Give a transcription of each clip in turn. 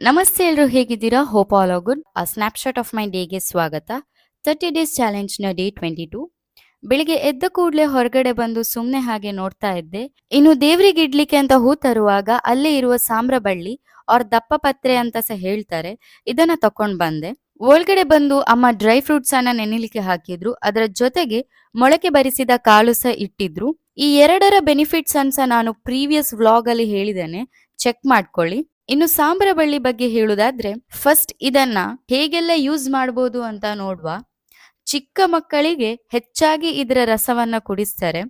ನಮಸ್ತೆ ಎಲ್ರು ಹೇಗಿದ್ದೀರಾ? Hope all are good. Snapshot of my ಡೇಗೆ ಸ್ವಾಗತ. 30 ಡೇಸ್ ಚಾಲೆಂಜ್‌ನ ಡೇ 22. ಬೆಳಿಗ್ಗೆ ಎದ್ದ ಕೂಡ್ಲೆ ಹೊರಗಡೆ ಬಂದು ಸುಮ್ನೆ ಹಾಗೆ ನೋಡ್ತಾ ಇದ್ದೆ. ಇನ್ನು ದೇವ್ರಿಗೆ ಇಡ್ಲಿಕ್ಕೆ ಅಂತ ಹೂ ತರುವಾಗ ಅಲ್ಲೇ ಇರುವ ಸಾಮ್ರಬಳ್ಳಿ ಅವ್ರ ದಪ್ಪ ಪತ್ರೆ ಅಂತ ಸಹ ಹೇಳ್ತಾರೆ. ಇದನ್ನ ತಕೊಂಡ್ ಬಂದೆ. ಒಳಗಡೆ ಬಂದು ಅಮ್ಮ ಡ್ರೈ ಫ್ರೂಟ್ಸ್ ಅನ್ನ ನೆನೆಲಿಕ್ಕೆ ಹಾಕಿದ್ರು. ಅದರ ಜೊತೆಗೆ ಮೊಳಕೆ ಬರಿಸಿದ ಕಾಳು ಸಹ ಇಟ್ಟಿದ್ರು. ಈ ಎರಡರ ಬೆನಿಫಿಟ್ಸ್ ಅನ್ಸ ನಾನು ಪ್ರೀವಿಯಸ್ ವ್ಲಾಗ್ ಅಲ್ಲಿ ಹೇಳಿದ್ದೇನೆ. ಚೆಕ್ ಮಾಡ್ಕೊಳ್ಳಿ. ಇನ್ನು ಸಾಂಬ್ರ ಬಳ್ಳಿ ಬಗ್ಗೆ ಹೇಳುದಾದ್ರೆ ಫಸ್ಟ್ ಇದನ್ನ ಹೇಗೆಲ್ಲ ಯೂಸ್ ಮಾಡಬಹುದು ಅಂತ ನೋಡುವ. ಚಿಕ್ಕ ಮಕ್ಕಳಿಗೆ ಹೆಚ್ಚಾಗಿ ಇದರ ರಸವನ್ನ ಕುಡಿಸ್ತಾರೆ.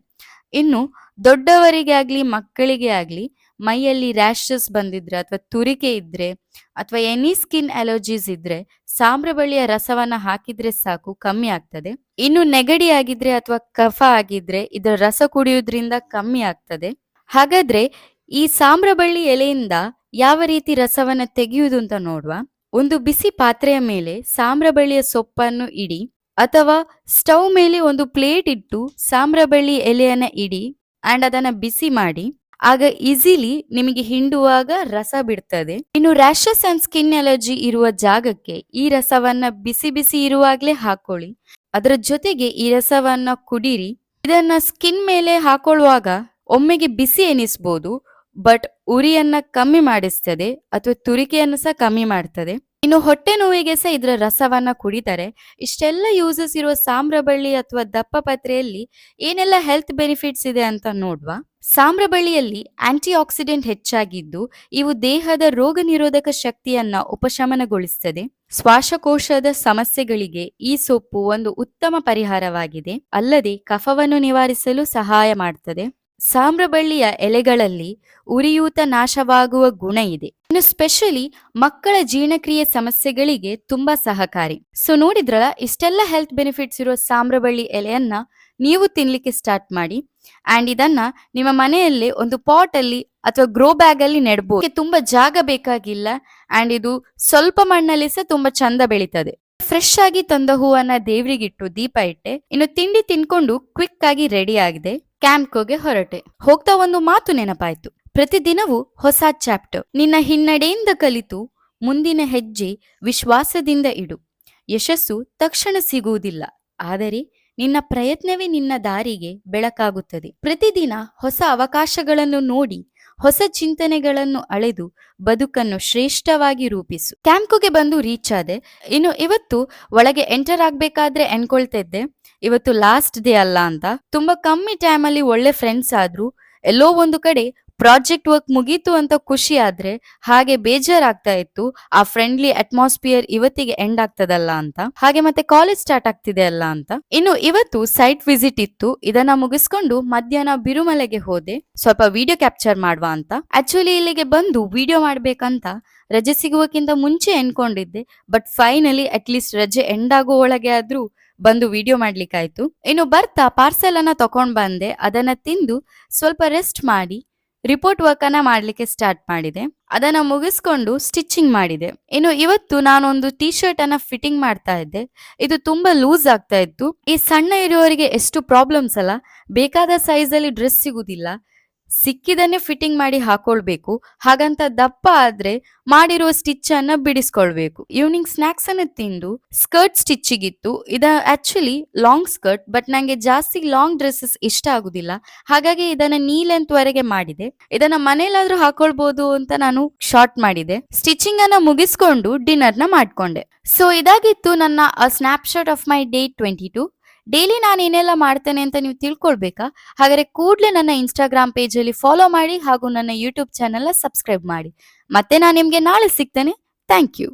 ಇನ್ನು ದೊಡ್ಡವರಿಗೆ ಆಗ್ಲಿ ಮಕ್ಕಳಿಗೆ ಆಗ್ಲಿ ಮೈಯಲ್ಲಿ ರ್ಯಾಷಸ್ ಬಂದಿದ್ರೆ ಅಥವಾ ತುರಿಕೆ ಇದ್ರೆ ಅಥವಾ ಎನಿ ಸ್ಕಿನ್ ಅಲರ್ಜೀಸ್ ಇದ್ರೆ ಸಾಂಬ್ರಬಳ್ಳಿಯ ರಸವನ್ನ ಹಾಕಿದ್ರೆ ಸಾಕು, ಕಮ್ಮಿ ಆಗ್ತದೆ. ಇನ್ನು ನೆಗಡಿ ಆಗಿದ್ರೆ ಅಥವಾ ಕಫ ಆಗಿದ್ರೆ ಇದರ ರಸ ಕುಡಿಯೋದ್ರಿಂದ ಕಮ್ಮಿ ಆಗ್ತದೆ. ಹಾಗಾದ್ರೆ ಈ ಸಾಂಬ್ರಬಳ್ಳಿ ಎಲೆಯಿಂದ ಯಾವ ರೀತಿ ರಸವನ್ನ ತೆಗೆಯುವುದು ಅಂತ ನೋಡುವ. ಒಂದು ಬಿಸಿ ಪಾತ್ರೆಯ ಮೇಲೆ ಸಾಂಬ್ರಬಳ್ಳಿಯ ಸೊಪ್ಪನ್ನು ಇಡಿ ಅಥವಾ ಸ್ಟವ್ ಮೇಲೆ ಒಂದು ಪ್ಲೇಟ್ ಇಟ್ಟು ಸಾಂಬ್ರಬಳ್ಳಿ ಎಲೆಯನ್ನ ಇಡಿ ಅಂಡ್ ಅದನ್ನ ಬಿಸಿ ಮಾಡಿ. ಆಗ ಈಸಿಲಿ ನಿಮಗೆ ಹಿಂಡುವಾಗ ರಸ ಬಿಡ್ತದೆ. ಇನ್ನು ರ್ಯಾಷಸ್ ಅಂಡ್ ಸ್ಕಿನ್ ಅಲರ್ಜಿ ಇರುವ ಜಾಗಕ್ಕೆ ಈ ರಸವನ್ನ ಬಿಸಿ ಬಿಸಿ ಇರುವಾಗ್ಲೇ ಹಾಕೊಳ್ಳಿ. ಅದರ ಜೊತೆಗೆ ಈ ರಸವನ್ನ ಕುಡಿರಿ. ಇದನ್ನ ಸ್ಕಿನ್ ಮೇಲೆ ಹಾಕೊಳ್ಳುವಾಗ ಒಮ್ಮೆಗೆ ಬಿಸಿ ಎನಿಸ್ಬೋದು, ಬಟ್ ಉರಿಯನ್ನ ಕಮ್ಮಿ ಮಾಡಿಸ್ತದೆ ಅಥವಾ ತುರಿಕೆಯನ್ನು ಸಹ ಕಮ್ಮಿ ಮಾಡ್ತದೆ. ಇನ್ನು ಹೊಟ್ಟೆ ನೋವಿಗೆ ಸಹ ಇದರ ರಸವನ್ನ ಕುಡಿತಾರೆ. ಇಷ್ಟೆಲ್ಲ ಯೂಸಸ್ ಇರುವ ಸಾಂಬ್ರಬಳ್ಳಿ ಅಥವಾ ದಪ್ಪ ಪತ್ರೆಯಲ್ಲಿ ಏನೆಲ್ಲ ಹೆಲ್ತ್ ಬೆನಿಫಿಟ್ಸ್ ಇದೆ ಅಂತ ನೋಡುವ. ಸಾಂಬ್ರಬಳ್ಳಿಯಲ್ಲಿ ಆಂಟಿ ಆಕ್ಸಿಡೆಂಟ್ ಹೆಚ್ಚಾಗಿದ್ದು ಇವು ದೇಹದ ರೋಗ ನಿರೋಧಕ ಶಕ್ತಿಯನ್ನ ಉಪಶಮನಗೊಳಿಸುತ್ತದೆ. ಶ್ವಾಸಕೋಶದ ಸಮಸ್ಯೆಗಳಿಗೆ ಈ ಸೊಪ್ಪು ಒಂದು ಉತ್ತಮ ಪರಿಹಾರವಾಗಿದೆ. ಅಲ್ಲದೆ ಕಫವನ್ನು ನಿವಾರಿಸಲು ಸಹಾಯ ಮಾಡ್ತದೆ. ಸಾಂಬ್ರಬಳ್ಳಿಯ ಎಲೆಗಳಲ್ಲಿ ಉರಿಯೂತ ನಾಶವಾಗುವ ಗುಣ ಇದೆ. ಇನ್ನು ಸ್ಪೆಷಲಿ ಮಕ್ಕಳ ಜೀರ್ಣಕ್ರಿಯೆ ಸಮಸ್ಯೆಗಳಿಗೆ ತುಂಬಾ ಸಹಕಾರಿ. ಸೊ ನೋಡಿದ್ರಲ್ಲ, ಇಷ್ಟೆಲ್ಲ ಹೆಲ್ತ್ ಬೆನಿಫಿಟ್ಸ್ ಇರುವ ಸಾಂಬ್ರಬಳ್ಳಿ ಎಲೆಯನ್ನ ನೀವು ತಿನ್ಲಿಕ್ಕೆ ಸ್ಟಾರ್ಟ್ ಮಾಡಿ. ಅಂಡ್ ಇದನ್ನ ನಿಮ್ಮ ಮನೆಯಲ್ಲೇ ಒಂದು ಪಾಟ್ ಅಲ್ಲಿ ಅಥವಾ ಗ್ರೋ ಬ್ಯಾಗ್ ಅಲ್ಲಿ ನೆಡ್ಬೋದು. ತುಂಬಾ ಜಾಗ ಬೇಕಾಗಿಲ್ಲ ಅಂಡ್ ಇದು ಸ್ವಲ್ಪ ಮಣ್ಣಲ್ಲಿ ಸಹ ತುಂಬಾ ಚಂದ ಬೆಳೀತದೆ. ಫ್ರೆಶ್ ಆಗಿ ತಂದ ಹೂವನ್ನ ದೇವ್ರಿಗಿಟ್ಟು ದೀಪ ಇಟ್ಟೆ. ಇನ್ನು ತಿಂಡಿ ತಿನ್ಕೊಂಡು ಕ್ವಿಕ್ ಆಗಿ ರೆಡಿ ಆಗಿದೆ. ಕ್ಯಾಂಪ್ಗೆ ಹೊರಟೆ. ಹೋಗ್ತಾ ಒಂದು ಮಾತು ನೆನಪಾಯ್ತು. ಪ್ರತಿದಿನವೂ ಹೊಸ ಚಾಪ್ಟರ್. ನಿನ್ನ ಹಿನ್ನಡೆಯಿಂದ ಕಲಿತು ಮುಂದಿನ ಹೆಜ್ಜೆ ವಿಶ್ವಾಸದಿಂದ ಇಡು. ಯಶಸ್ಸು ತಕ್ಷಣ ಸಿಗುವುದಿಲ್ಲ, ಆದರೆ ನಿನ್ನ ಪ್ರಯತ್ನವೇ ನಿನ್ನ ದಾರಿಗೆ ಬೆಳಕಾಗುತ್ತದೆ. ಪ್ರತಿದಿನ ಹೊಸ ಅವಕಾಶಗಳನ್ನು ನೋಡಿ ಹೊಸ ಚಿಂತನೆಗಳನ್ನು ಅಳೆದು ಬದುಕನ್ನು ಶ್ರೇಷ್ಠವಾಗಿ ರೂಪಿಸು. ಕ್ಯಾಂಪ್ಗೆ ಬಂದು ರೀಚ್ ಆದೆ. ಇನ್ನು ಇವತ್ತು ಒಳಗೆ ಎಂಟರ್ ಆಗ್ಬೇಕಾದ್ರೆ ಅನ್ಕೊಳ್ತಿದ್ದೆ ಇವತ್ತು ಲಾಸ್ಟ್ ಡೇ ಅಲ್ಲ ಅಂತ. ತುಂಬಾ ಕಮ್ಮಿ ಟೈಮ್ ಅಲ್ಲಿ ಒಳ್ಳೆ ಫ್ರೆಂಡ್ಸ್ ಆದ್ರು. ಎಲ್ಲೋ ಒಂದು ಕಡೆ ಪ್ರಾಜೆಕ್ಟ್ ವರ್ಕ್ ಮುಗೀತು ಅಂತ ಖುಷಿ ಆದ್ರೆ ಹಾಗೆ ಬೇಜಾರಾಗ್ತಾ ಇತ್ತು. ಆ ಫ್ರೆಂಡ್ಲಿ ಅಟ್ಮಾಸ್ಫಿಯರ್ ಇವತ್ತಿಗೆ ಎಂಡ್ ಆಗ್ತದಲ್ಲ ಅಂತ. ಹಾಗೆ ಮತ್ತೆ ಕಾಲೇಜ್ ಸ್ಟಾರ್ಟ್ ಆಗ್ತಿದೆ ಅಲ್ಲ ಅಂತ. ಇನ್ನು ಇವತ್ತು ಸೈಟ್ ವಿಸಿಟ್ ಇತ್ತು. ಇದನ್ನ ಮುಗಿಸ್ಕೊಂಡು ಮಧ್ಯಾಹ್ನ ಬಿರುಮಲೆಗೆ ಹೋದೆ ಸ್ವಲ್ಪ ವಿಡಿಯೋ ಕ್ಯಾಪ್ಚರ್ ಮಾಡುವ ಅಂತ. ಆಕ್ಚುಲಿ ಇಲ್ಲಿಗೆ ಬಂದು ವಿಡಿಯೋ ಮಾಡ್ಬೇಕಂತ ರಜೆ ಸಿಗುವಕ್ಕಿಂತ ಮುಂಚೆ ಅನ್ಕೊಂಡಿದ್ದೆ. ಬಟ್ ಫೈನಲಿ ಅಟ್ಲೀಸ್ಟ್ ರಜೆ ಎಂಡ್ ಆಗೋ ಒಳಗೆ ಆದ್ರೂ ಬಂದು ವಿಡಿಯೋ ಮಾಡ್ಲಿಕ್ಕಾಯ್ತು. ಇನ್ನು ಬರ್ತಾ ಪಾರ್ಸೆಲ್ ಅನ್ನ ತಕೊಂಡ್ ಬಂದೆ. ಅದನ್ನ ತಿಂದು ಸ್ವಲ್ಪ ರೆಸ್ಟ್ ಮಾಡಿ ರಿಪೋರ್ಟ್ ವರ್ಕ್ ಅನ್ನ ಮಾಡ್ಲಿಕ್ಕೆ ಸ್ಟಾರ್ಟ್ ಮಾಡಿದೆ. ಅದನ್ನ ಮುಗಿಸ್ಕೊಂಡು ಸ್ಟಿಚಿಂಗ್ ಮಾಡಿದೆ. ಇನ್ನು ಇವತ್ತು ನಾನೊಂದು ಟೀ ಶರ್ಟ್ ಅನ್ನ ಫಿಟ್ಟಿಂಗ್ ಮಾಡ್ತಾ ಇದ್ದೆ. ಇದು ತುಂಬಾ ಲೂಸ್ ಆಗ್ತಾ ಇತ್ತು. ಈ ಸಣ್ಣ ಇರುವವರಿಗೆ ಎಷ್ಟು ಪ್ರಾಬ್ಲಮ್ಸ್ ಅಲ್ಲ. ಬೇಕಾದ ಸೈಜ್ ಅಲ್ಲಿ ಡ್ರೆಸ್ ಸಿಗುದಿಲ್ಲ, ಸಿಕ್ಕಿದನ್ನೇ ಫಿಟ್ಟಿಂಗ್ ಮಾಡಿ ಹಾಕೊಳ್ಬೇಕು. ಹಾಗಂತ ದಪ್ಪ ಆದ್ರೆ ಮಾಡಿರುವ ಸ್ಟಿಚ್ ಅನ್ನ ಬಿಡಿಸ್ಕೊಳ್ಬೇಕು. ಈವ್ನಿಂಗ್ ಸ್ನಾಕ್ಸ್ ಅನ್ನ ತಿಂದು ಸ್ಕರ್ಟ್ ಸ್ಟಿಚಿಗಿತ್ತು. ಇದ ಆಕ್ಚುಲಿ ಲಾಂಗ್ ಸ್ಕರ್ಟ್, ಬಟ್ ನಂಗೆ ಜಾಸ್ತಿ ಲಾಂಗ್ ಡ್ರೆಸ್ಸಸ್ ಇಷ್ಟ ಆಗುದಿಲ್ಲ. ಹಾಗಾಗಿ ಇದನ್ನ ನೀ ಲೆಂತ್ ವರೆಗೆ ಮಾಡಿದೆ. ಇದನ್ನ ಮನೇಲಾದ್ರೂ ಹಾಕೊಳ್ಬಹುದು ಅಂತ ನಾನು ಶಾರ್ಟ್ ಮಾಡಿದೆ. ಸ್ಟಿಚಿಂಗ್ ಅನ್ನ ಮುಗಿಸ್ಕೊಂಡು ಡಿನ್ನರ್ ನ ಮಾಡ್ಕೊಂಡೆ. ಸೊ ಇದಾಗಿತ್ತು ನನ್ನ snapshot of my day 22. Daily ನಾನು ಏನೆಲ್ಲ ಮಾಡ್ತೇನೆ ಅಂತ ನೀವು ತಿಳ್ಕೊಳ್ಬೇಕಾ? ಹಾಗಾದ್ರೆ ಕೂಡಲೇ ನನ್ನ ಇನ್ಸ್ಟಾಗ್ರಾಮ್ ಪೇಜ್ ಅಲ್ಲಿ ಫಾಲೋ ಮಾಡಿ ಹಾಗೂ ನನ್ನ ಯೂಟ್ಯೂಬ್ ಚಾನೆಲ್ ಸಬ್ಸ್ಕ್ರೈಬ್ ಮಾಡಿ. ಮತ್ತೆ ನಾನು ನಿಮ್ಗೆ ನಾಳೆ ಸಿಗ್ತೇನೆ. Thank you.